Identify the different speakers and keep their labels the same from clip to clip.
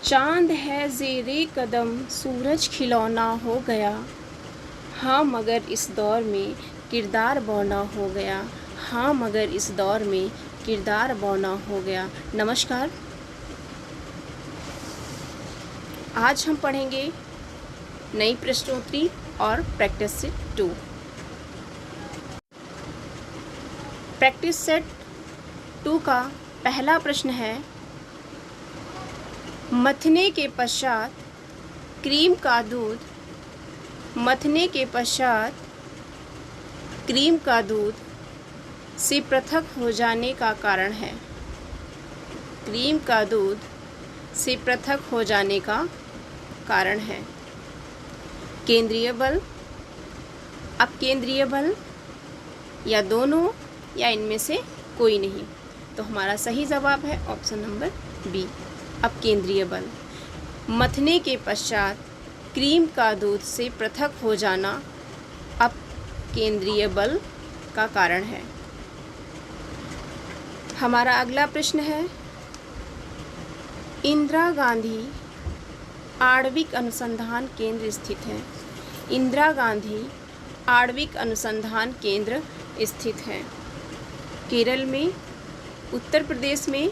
Speaker 1: चाँद है ज़ेरे कदम सूरज खिलौना हो गया। हाँ मगर इस दौर में किरदार बौना हो गया। हाँ मगर इस दौर में किरदार बौना हो गया। नमस्कार, आज हम पढ़ेंगे नई प्रश्नोत्तरी और प्रैक्टिस सेट 2। प्रैक्टिस सेट 2 का पहला प्रश्न है, मथने के पश्चात क्रीम का दूध, मथने के पश्चात क्रीम का दूध से पृथक हो जाने का कारण है। क्रीम का दूध से पृथक हो जाने का कारण है। केंद्रीय बल, अपकेंद्रीय बल, या दोनों, या इनमें से कोई नहीं। तो हमारा सही जवाब है ऑप्शन नंबर बी, अपकेंद्रीय बल। मथने के पश्चात क्रीम का दूध से पृथक हो जाना अपकेंद्रीय बल का कारण है। हमारा अगला प्रश्न है, इंदिरा गांधी आणविक अनुसंधान केंद्र स्थित है। इंदिरा गांधी आणविक अनुसंधान केंद्र स्थित है केरल में, उत्तर प्रदेश में,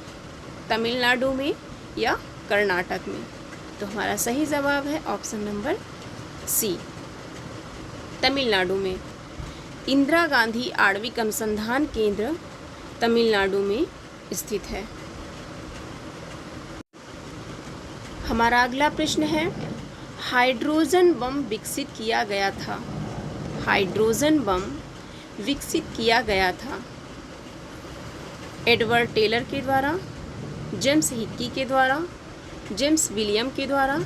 Speaker 1: तमिलनाडु में या कर्नाटक में। तो हमारा सही जवाब है ऑप्शन नंबर सी, तमिलनाडु में। इंदिरा गांधी आणविक अनुसंधान केंद्र तमिलनाडु में स्थित है। हमारा अगला प्रश्न है, हाइड्रोजन बम विकसित किया गया था। हाइड्रोजन बम विकसित किया गया था एडवर्ड टेलर के द्वारा, जेम्स हिक्की के द्वारा, जेम्स विलियम के द्वारा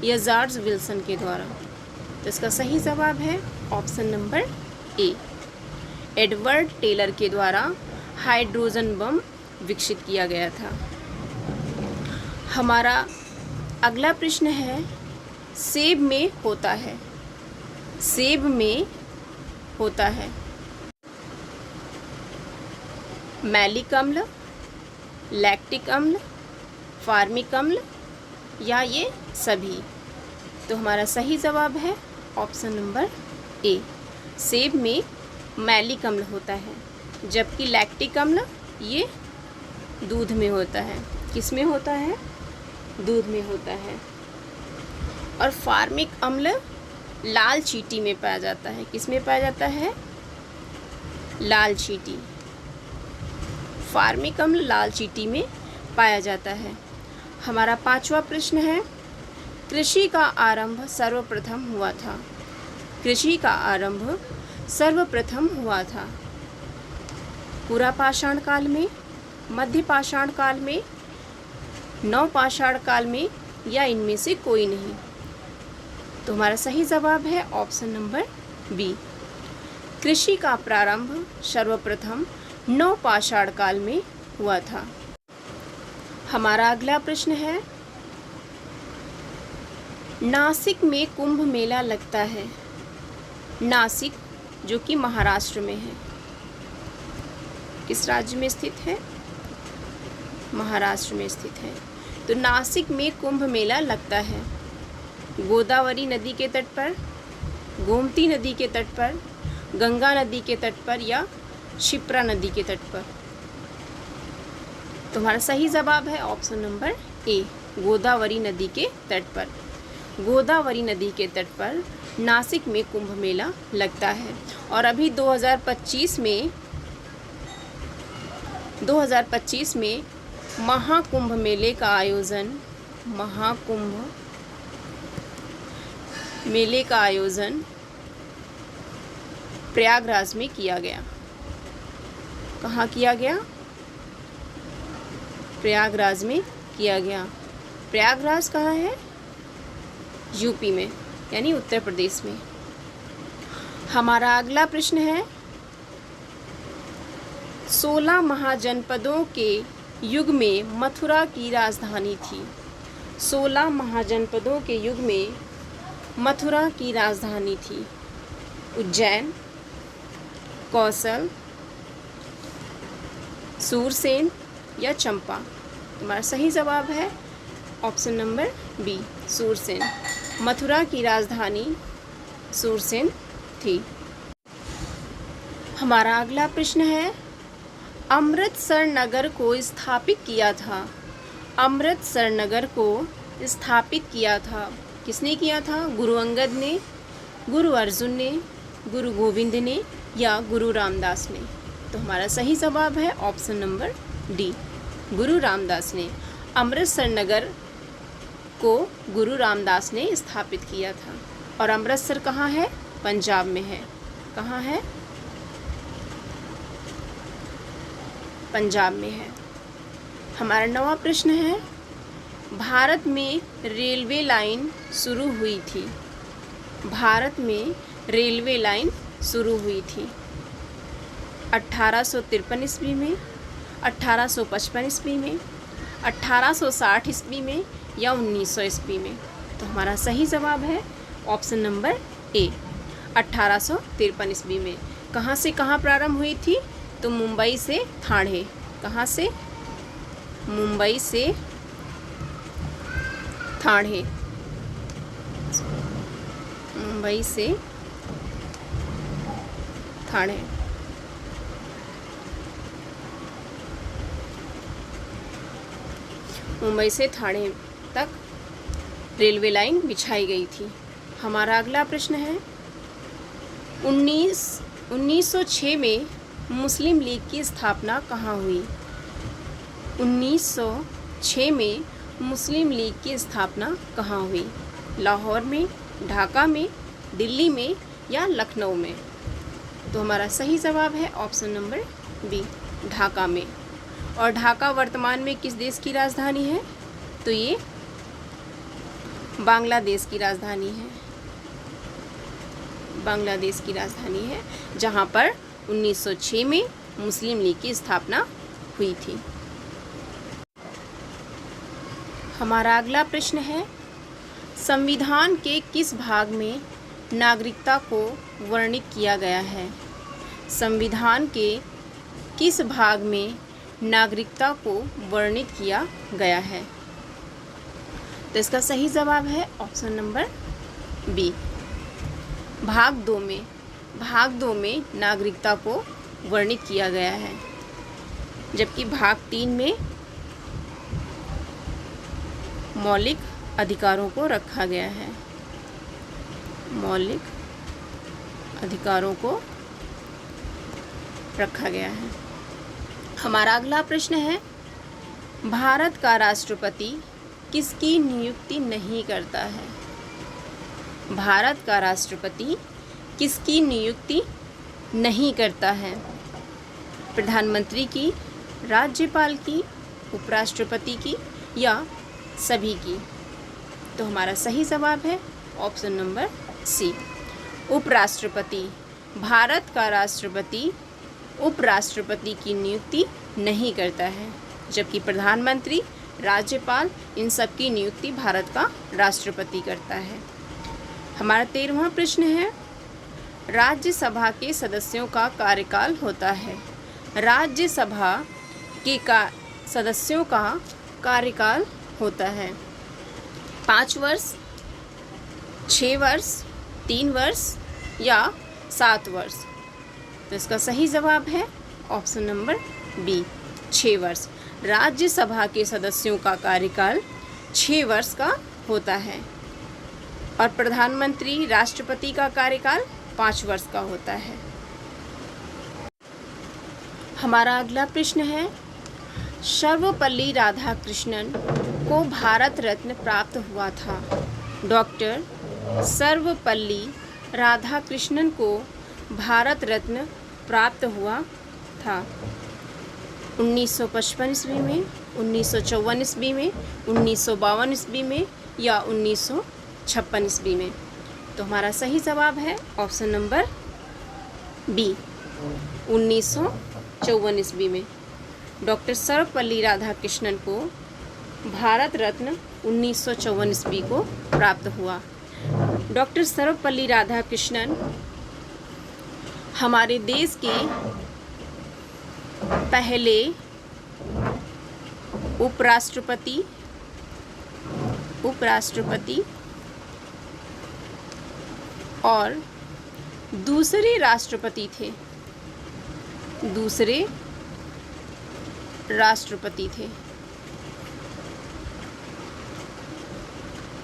Speaker 1: या जॉर्ज विल्सन के द्वारा। तो इसका सही जवाब है ऑप्शन नंबर ए, एडवर्ड टेलर के द्वारा हाइड्रोजन बम विकसित किया गया था। हमारा अगला प्रश्न है, सेब में होता है। सेब में होता है मैलिक अम्ल, लैक्टिक अम्ल, फार्मिक अम्ल या ये सभी। तो हमारा सही जवाब है ऑप्शन नंबर ए, सेब में मैलिक अम्ल होता है, जबकि लैक्टिक अम्ल ये दूध में होता है। किस में होता है? दूध में होता है। और फार्मिक अम्ल लाल चींटी में पाया जाता है। किस में पाया जाता है? लाल चींटी। फार्मिक अम्ल लाल चींटी में पाया जाता है। हमारा पांचवा प्रश्न है, कृषि का आरंभ सर्वप्रथम हुआ था। कृषि का आरंभ सर्वप्रथम हुआ था पूरा पाषाण काल में, मध्य पाषाण काल में, नव पाषाण काल में या इनमें से कोई नहीं। तो हमारा सही जवाब है ऑप्शन नंबर बी, कृषि का प्रारंभ सर्वप्रथम नव पाषाण काल में हुआ था। हमारा अगला प्रश्न है, नासिक में कुंभ मेला लगता है। नासिक जो कि महाराष्ट्र में है, किस राज्य में स्थित है? महाराष्ट्र में स्थित है। तो नासिक में कुंभ मेला लगता है गोदावरी नदी के तट पर, गोमती नदी के तट पर, गंगा नदी के तट पर या शिप्रा नदी के तट पर। तुम्हारा सही जवाब है ऑप्शन नंबर ए, गोदावरी नदी के तट पर। गोदावरी नदी के तट पर नासिक में कुंभ मेला लगता है। और अभी 2025 में महाकुंभ मेले का आयोजन, महाकुंभ मेले का आयोजन प्रयागराज में किया गया। कहाँ किया गया? प्रयागराज में किया गया। प्रयागराज कहाँ है? यूपी में, यानी उत्तर प्रदेश में। हमारा अगला प्रश्न है, 16 महाजनपदों के युग में मथुरा की राजधानी थी। 16 महाजनपदों के युग में मथुरा की राजधानी थी उज्जैन, कौशल, सूरसेन या चंपा। तुम्हारा सही जवाब है option number B Surasena. Mathura की राजधानी सूरसेन थी। हमारा अगला प्रश्न है, अमृतसर नगर को स्थापित किया था। अमृतसर नगर को स्थापित किया था, किसने किया था? गुरु अंगद ने, गुरु अर्जुन ने, गुरु गोविंद ने या गुरु रामदास ने? तो हमारा सही जवाब है ऑप्शन नंबर डी, गुरु रामदास ने। अमृतसर नगर को गुरु रामदास ने स्थापित किया था। और अमृतसर कहाँ है? पंजाब में है। कहाँ है? पंजाब में है। हमारा 9वां प्रश्न है, भारत में रेलवे लाइन शुरू हुई थी। भारत में रेलवे लाइन शुरू हुई थी 1853 ईस्वी में, 1855 ईस्वी में, 1860 ईस्वी में या 1900 ईस्वी में? तो हमारा सही जवाब है ऑप्शन नंबर ए, 1853 ईस्वी में। कहाँ से कहाँ प्रारंभ हुई थी? तो मुंबई से ठाणे। कहाँ से? मुंबई से ठाणे। मुंबई से ठाणे। मुंबई से ठाणे तक रेलवे लाइन बिछाई गई थी। हमारा अगला प्रश्न है, 1906 में मुस्लिम लीग की स्थापना कहाँ हुई? 1906 में मुस्लिम लीग की स्थापना कहाँ हुई? लाहौर में, ढाका में, दिल्ली में या लखनऊ में? तो हमारा सही जवाब है ऑप्शन नंबर बी, ढाका में। और ढाका वर्तमान में किस देश की राजधानी है? तो ये बांग्लादेश की राजधानी है। बांग्लादेश की राजधानी है, जहाँ पर 1906 में मुस्लिम लीग की स्थापना हुई थी। हमारा अगला प्रश्न है, संविधान के किस भाग में नागरिकता को वर्णित किया गया है? संविधान के किस भाग में नागरिकता को वर्णित किया गया है? तो इसका सही जवाब है ऑप्शन नंबर बी, भाग 2 में। भाग 2 में नागरिकता को वर्णित किया गया है, जबकि भाग 3 में मौलिक अधिकारों को रखा गया है। मौलिक अधिकारों को रखा गया है। हमारा अगला प्रश्न है, भारत का राष्ट्रपति किसकी नियुक्ति नहीं करता है? भारत का राष्ट्रपति किसकी नियुक्ति नहीं करता है? प्रधानमंत्री की, राज्यपाल की, उपराष्ट्रपति की या सभी की? तो हमारा सही जवाब है ऑप्शन नंबर सी, उपराष्ट्रपति। भारत का राष्ट्रपति उपराष्ट्रपति की नियुक्ति नहीं करता है, जबकि प्रधानमंत्री, राज्यपाल, इन सब की नियुक्ति भारत का राष्ट्रपति करता है। हमारा 13वां प्रश्न है, राज्यसभा के सदस्यों का कार्यकाल होता है। राज्यसभा के सदस्यों का कार्यकाल होता है 5 वर्ष, 6 वर्ष, 3 वर्ष या 7 वर्ष? तो इसका सही जवाब है ऑप्शन नंबर बी, 6 वर्ष। राज्यसभा के सदस्यों का कार्यकाल 6 वर्ष का होता है और प्रधानमंत्री, राष्ट्रपति का कार्यकाल 5 वर्ष का होता है। हमारा अगला प्रश्न है, सर्वपल्ली राधाकृष्णन को भारत रत्न प्राप्त हुआ था। डॉक्टर सर्वपल्ली राधाकृष्णन को भारत रत्न प्राप्त हुआ था 1955 ईस्वी में, 1954 ईस्वी में, 1952 ईस्वी में या 1956 ईस्वी में? तो हमारा सही जवाब है ऑप्शन नंबर बी, 1954 ईस्वी में। डॉक्टर सर्वपल्ली राधाकृष्णन को भारत रत्न 1954 ईस्वी को प्राप्त हुआ। डॉक्टर सर्वपल्ली राधाकृष्णन हमारे देश के पहले उपराष्ट्रपति उपराष्ट्रपति और दूसरे राष्ट्रपति थे। दूसरे राष्ट्रपति थे।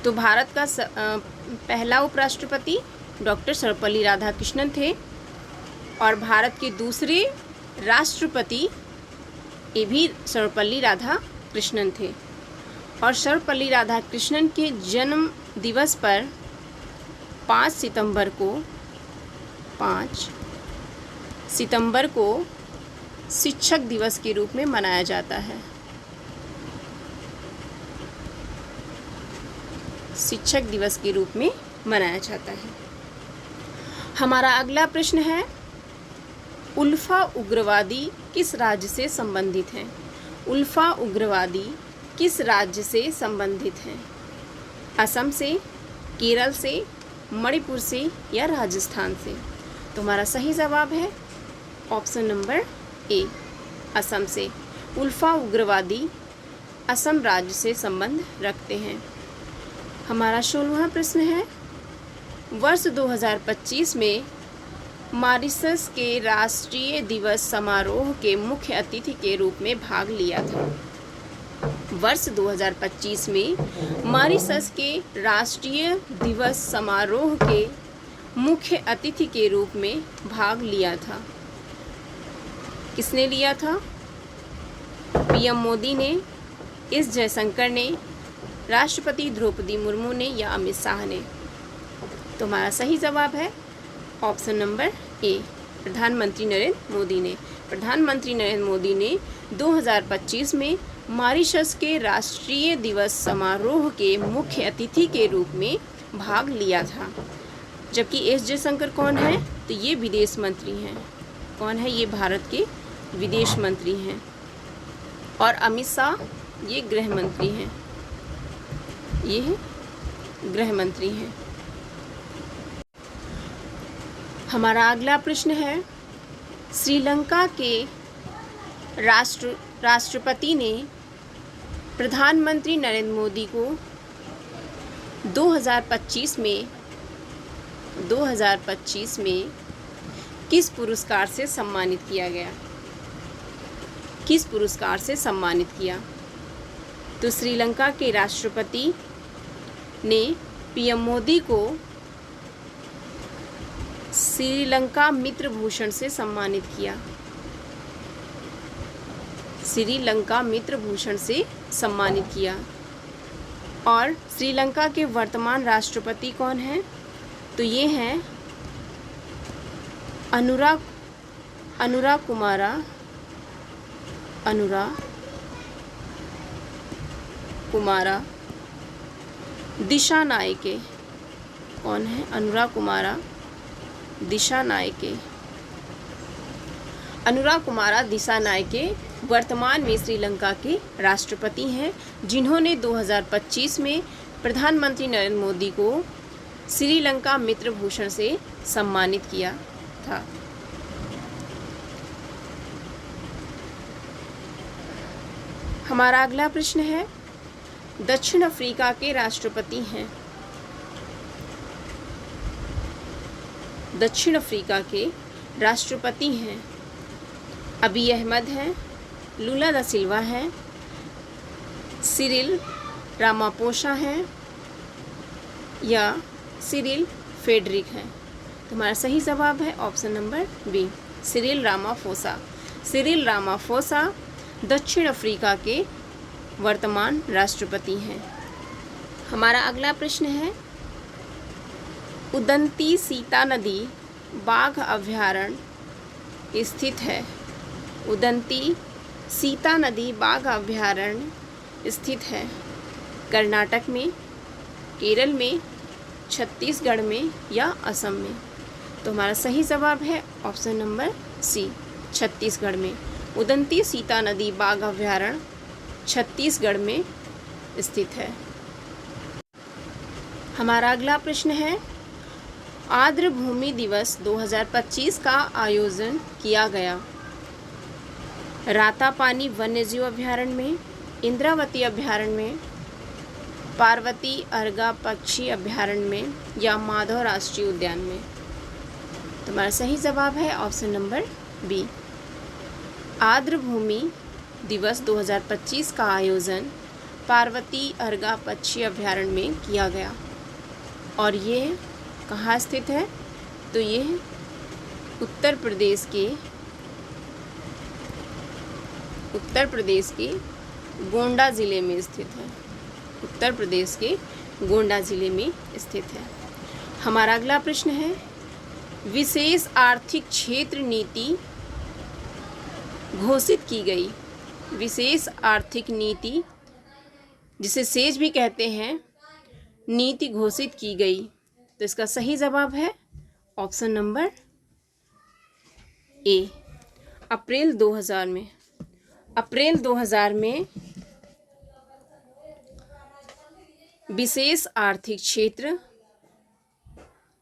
Speaker 1: तो भारत का पहला उपराष्ट्रपति डॉक्टर सर्वपल्ली राधाकृष्णन थे और भारत के दूसरे राष्ट्रपति ये भी सर्वपल्ली राधाकृष्णन थे। और सर्वपल्ली राधाकृष्णन के जन्म दिवस पर 5 सितंबर को शिक्षक दिवस के रूप में मनाया जाता है। शिक्षक दिवस के रूप में मनाया जाता है। हमारा अगला प्रश्न है, उल्फा उग्रवादी किस राज्य से संबंधित हैं? उल्फा उग्रवादी किस राज्य से संबंधित हैं? असम से, केरल से, मणिपुर से या राजस्थान से? तो हमारा सही जवाब है ऑप्शन नंबर ए, असम से। उल्फा उग्रवादी असम राज्य से संबंध रखते हैं। हमारा 16वां प्रश्न है, वर्ष 2025 में मॉरिशस के राष्ट्रीय दिवस समारोह के मुख्य अतिथि के रूप में भाग लिया था। वर्ष 2025 में मॉरिशस के राष्ट्रीय दिवस समारोह के मुख्य अतिथि के रूप में भाग लिया था। किसने लिया था? पीएम मोदी ने, एस जयशंकर ने, राष्ट्रपति द्रौपदी मुर्मू ने या अमित शाह ने? तो हमारा सही जवाब है ऑप्शन नंबर ए, प्रधानमंत्री नरेंद्र मोदी ने। प्रधानमंत्री नरेंद्र मोदी ने 2025 में मॉरिशस के राष्ट्रीय दिवस समारोह के मुख्य अतिथि के रूप में भाग लिया था। जबकि एस जयशंकर कौन है? तो ये विदेश मंत्री हैं। कौन है? ये भारत के विदेश मंत्री हैं। और अमित शाह ये गृह मंत्री हैं। ये गृह मंत्री हैं। हमारा अगला प्रश्न है, श्रीलंका के राष्ट्रपति ने प्रधानमंत्री नरेंद्र मोदी को 2025 में किस पुरस्कार से सम्मानित किया गया? किस पुरस्कार से सम्मानित किया? तो श्रीलंका के राष्ट्रपति ने पीएम मोदी को श्रीलंका मित्र भूषण से सम्मानित किया। श्रीलंका मित्र भूषण से सम्मानित किया। और श्रीलंका के वर्तमान राष्ट्रपति कौन हैं? तो ये हैं अनुरा कुमारा दिशानायके। कौन है? अनुरा कुमारा दिशानायके। अनुरा कुमारा दिशानायके वर्तमान में श्रीलंका के राष्ट्रपति हैं, जिन्होंने 2025 में प्रधानमंत्री नरेंद्र मोदी को श्रीलंका मित्र भूषण से सम्मानित किया था। हमारा अगला प्रश्न है, दक्षिण अफ्रीका के राष्ट्रपति हैं। दक्षिण अफ्रीका के राष्ट्रपति हैं अबी अहमद हैं, लूला दा सिल्वा हैं, सिरिल रामापोसा हैं या सिरिल फेडरिक हैं? तो हमारा सही जवाब है option number B, Cyril Ramaphosa. Cyril Ramaphosa दक्षिण अफ्रीका के वर्तमान राष्ट्रपति हैं। हमारा अगला प्रश्न है, उदंती सीता नदी बाघ अभयारण्य स्थित है। उदंती सीता नदी बाघ अभयारण्य स्थित है कर्नाटक में, केरल में, छत्तीसगढ़ में या असम में? तो हमारा सही जवाब है ऑप्शन नंबर सी, छत्तीसगढ़ में। उदंती सीता नदी बाघ अभयारण्य छत्तीसगढ़ में स्थित है। हमारा अगला प्रश्न है, आर्द्र भूमि दिवस 2025 का आयोजन किया गया रातापानी वन्यजीव अभयारण्य में, इंद्रावती अभयारण्य में, पार्वती अर्गा पक्षी अभयारण्य में या माधव राष्ट्रीय उद्यान में? तुम्हारा सही जवाब है ऑप्शन नंबर बी। आर्द्रभूमि दिवस 2025 का आयोजन पार्वती अर्गा पक्षी अभयारण्य में किया गया और ये कहाँ स्थित है? तो ये उत्तर प्रदेश के गोंडा ज़िले में स्थित है। उत्तर प्रदेश के गोंडा ज़िले में स्थित है। हमारा अगला प्रश्न है, विशेष आर्थिक क्षेत्र नीति घोषित की गई। विशेष आर्थिक नीति, जिसे सेज भी कहते हैं, नीति घोषित की गई। तो इसका सही जवाब है ऑप्शन नंबर ए। अप्रैल 2000 में विशेष आर्थिक क्षेत्र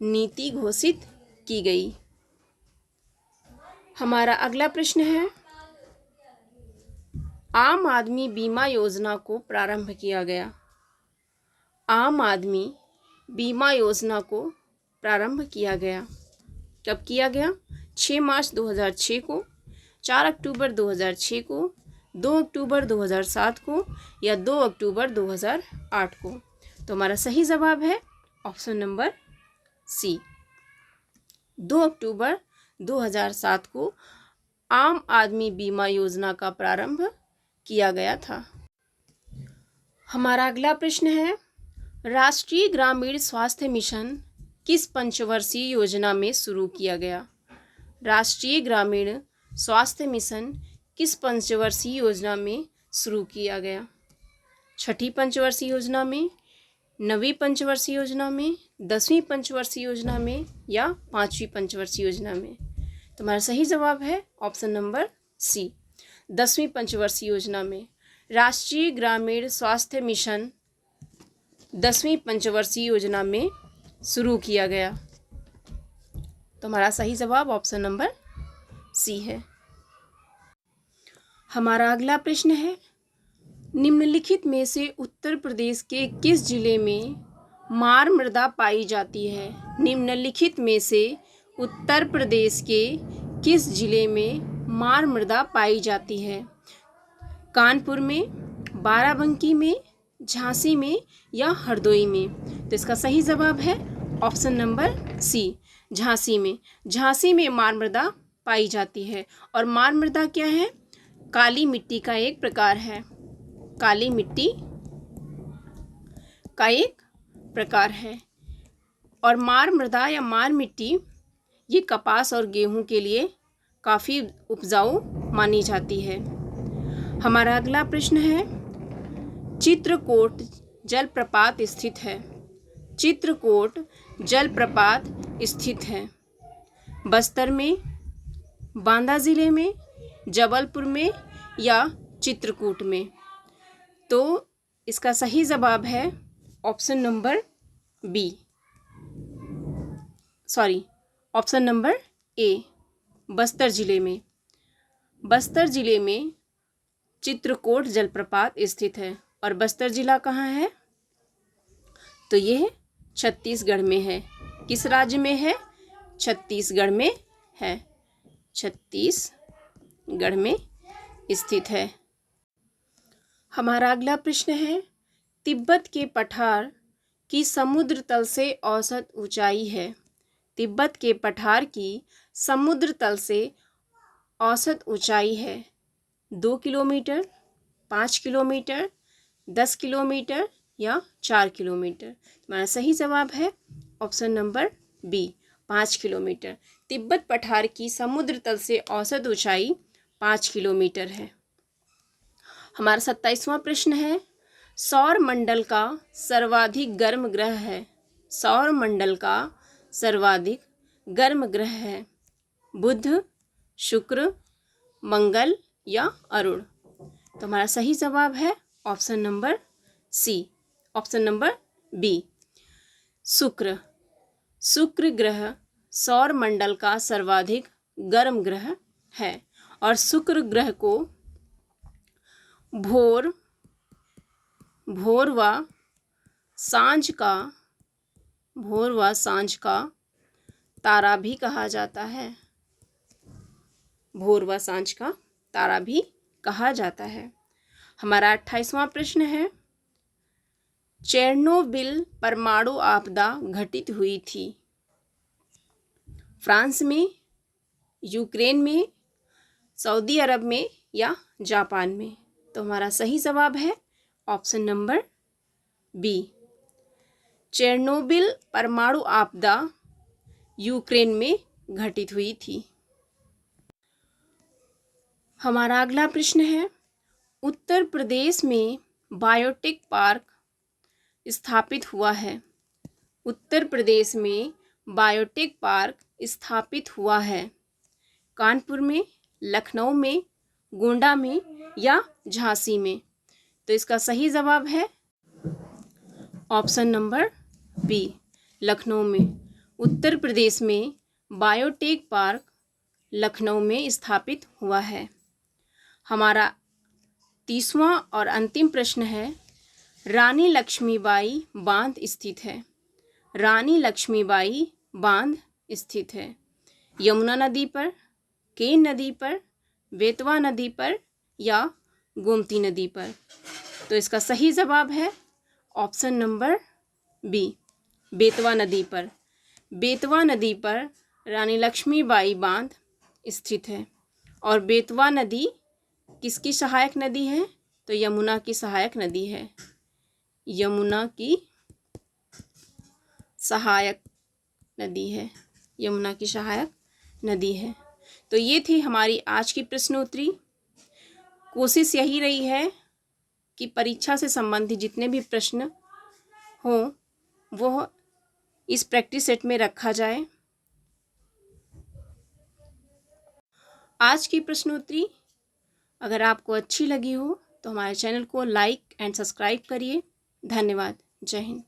Speaker 1: नीति घोषित की गई। हमारा अगला प्रश्न है, आम आदमी बीमा योजना को प्रारंभ किया गया। आम आदमी बीमा योजना को प्रारंभ किया गया। कब किया गया? 6 मार्च 2006 को, 4 अक्टूबर 2006 को, 2 अक्टूबर 2007 को या 2 अक्टूबर 2008 को? तो हमारा सही जवाब है ऑप्शन नंबर सी, 2 अक्टूबर 2007 को आम आदमी बीमा योजना का प्रारंभ किया गया था। हमारा अगला प्रश्न है, राष्ट्रीय ग्रामीण स्वास्थ्य मिशन किस पंचवर्षीय योजना में शुरू किया गया? राष्ट्रीय ग्रामीण स्वास्थ्य मिशन किस पंचवर्षीय योजना में शुरू किया गया? छठी पंचवर्षीय योजना में, नवीं पंचवर्षीय योजना में, 10वीं पंचवर्षीय योजना में या 5वीं पंचवर्षीय योजना में? तुम्हारा सही जवाब है ऑप्शन नंबर सी, 10वीं पंचवर्षीय योजना में। राष्ट्रीय ग्रामीण स्वास्थ्य मिशन 10वीं पंचवर्षीय योजना में शुरू किया गया। तो हमारा सही जवाब ऑप्शन नंबर सी है। हमारा अगला प्रश्न है, निम्नलिखित में से उत्तर प्रदेश के किस जिले में मार मृदा पाई जाती है? निम्नलिखित में से उत्तर प्रदेश के किस जिले में मार मृदा पाई जाती है? कानपुर में, बाराबंकी में, झांसी में या हरदोई में? तो इसका सही जवाब है ऑप्शन नंबर सी, झांसी में। झांसी में मार मृदा पाई जाती है। और मार मृदा क्या है? काली मिट्टी का एक प्रकार है। काली मिट्टी का एक प्रकार है। और मार मृदा या मार मिट्टी ये कपास और गेहूं के लिए काफ़ी उपजाऊ मानी जाती है। हमारा अगला प्रश्न है, चित्रकूट जलप्रपात स्थित है। चित्रकूट जलप्रपात स्थित है बस्तर में, बांदा ज़िले में, जबलपुर में या चित्रकूट में? तो इसका सही जवाब है option number B, option number A, Bastar ज़िले में। बस्तर ज़िले में चित्रकूट जलप्रपात स्थित है। और बस्तर ज़िला कहाँ है? तो यह छत्तीसगढ़ में है। किस राज्य में है? छत्तीसगढ़ में है। छत्तीसगढ़ में स्थित है। हमारा अगला प्रश्न है, तिब्बत के पठार की समुद्र तल से औसत ऊंचाई है। तिब्बत के पठार की समुद्र तल से औसत ऊंचाई है 2 किलोमीटर, 5 किलोमीटर, 10 किलोमीटर या 4 किलोमीटर? तुम्हारा सही जवाब है option number B, 5 kilometre. Tibet पठार की समुद्र तल से औसत ऊंचाई 5 किलोमीटर है। हमारा 27वां प्रश्न है, सौर मंडल का सर्वाधिक गर्म ग्रह है। सौर मंडल का सर्वाधिक गर्म ग्रह है बुध, शुक्र, मंगल या अरुण? तो हमारा सही जवाब है option number C, option number B, शुक्र। शुक्र ग्रह सौर मंडल का सर्वाधिक गर्म ग्रह है। और शुक्र ग्रह को भोर व सांझ का, भोर व सांझ का तारा भी कहा जाता है। भोर व सांझ का तारा भी कहा जाता है। हमारा 28वां प्रश्न है, चेरनोबिल परमाणु आपदा घटित हुई थी फ्रांस में, यूक्रेन में, सऊदी अरब में या जापान में? तो हमारा सही जवाब है ऑप्शन नंबर बी, चेरनोबिल परमाणु आपदा यूक्रेन में घटित हुई थी। हमारा अगला प्रश्न है, उत्तर प्रदेश में बायोटेक पार्क स्थापित हुआ है। उत्तर प्रदेश में बायोटेक पार्क स्थापित हुआ है। कानपुर में, लखनऊ में, गोंडा में या झांसी में? तो इसका सही जवाब है ऑप्शन नंबर बी, लखनऊ में। उत्तर प्रदेश में बायोटेक पार्क लखनऊ में स्थापित हुआ है। हमारा 30वां और अंतिम प्रश्न है, रानी लक्ष्मीबाई बांध स्थित है। रानी लक्ष्मीबाई बांध स्थित है यमुना नदी पर, केन नदी पर, बेतवा नदी पर या गोमती नदी पर? तो इसका सही जवाब है ऑप्शन नंबर बी, बेतवा नदी पर। बेतवा नदी पर रानी लक्ष्मीबाई बांध स्थित है। और बेतवा नदी किसकी सहायक नदी है? तो यमुना की सहायक नदी है। यमुना की सहायक नदी है। यमुना की सहायक नदी है। तो ये थी हमारी आज की प्रश्नोत्तरी। कोशिश यही रही है कि परीक्षा से संबंधित जितने भी प्रश्न हों वो इस प्रैक्टिस सेट में रखा जाए। आज की प्रश्नोत्तरी अगर आपको अच्छी लगी हो तो हमारे चैनल को लाइक एंड सब्सक्राइब करिए। धन्यवाद। जय हिंद।